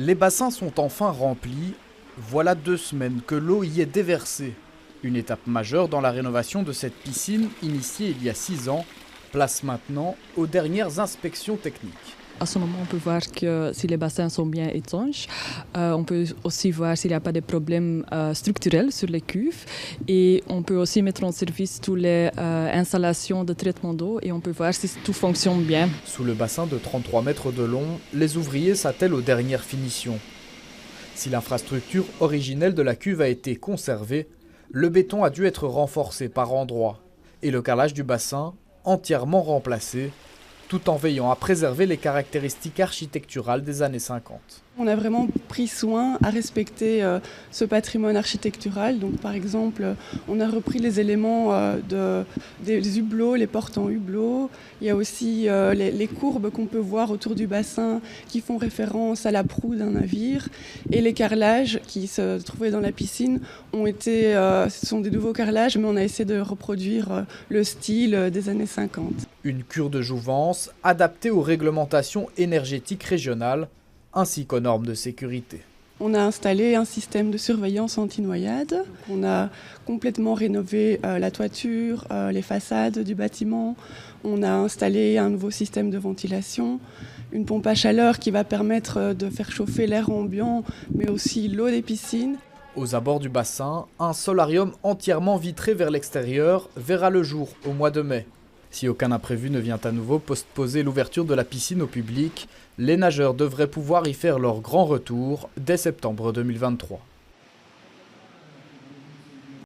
Les bassins sont enfin remplis. Voilà 2 semaines que l'eau y est déversée. Une étape majeure dans la rénovation de cette piscine, initiée il y a 6 ans, place maintenant aux dernières inspections techniques. À ce moment, on peut voir que si les bassins sont bien étanches. On peut aussi voir s'il n'y a pas de problèmes structurels sur les cuves. Et on peut aussi mettre en service toutes les installations de traitement d'eau et on peut voir si tout fonctionne bien. Sous le bassin de 33 mètres de long, les ouvriers s'attellent aux dernières finitions. Si l'infrastructure originelle de la cuve a été conservée, le béton a dû être renforcé par endroits et le carrelage du bassin entièrement remplacé, tout en veillant à préserver les caractéristiques architecturales des années 50. On a vraiment pris soin à respecter ce patrimoine architectural. Donc, par exemple, on a repris les éléments des hublots, les portes en hublot. Il y a aussi les courbes qu'on peut voir autour du bassin qui font référence à la proue d'un navire. Et les carrelages qui se trouvaient dans la piscine ce sont des nouveaux carrelages, mais on a essayé de reproduire le style des années 50. Une cure de jouvence adaptée aux réglementations énergétiques régionales ainsi qu'aux normes de sécurité. On a installé un système de surveillance anti-noyade. On a complètement rénové la toiture, les façades du bâtiment. On a installé un nouveau système de ventilation, une pompe à chaleur qui va permettre de faire chauffer l'air ambiant, mais aussi l'eau des piscines. Aux abords du bassin, un solarium entièrement vitré vers l'extérieur verra le jour au mois de mai. Si aucun imprévu ne vient à nouveau postposer l'ouverture de la piscine au public, les nageurs devraient pouvoir y faire leur grand retour dès septembre 2023.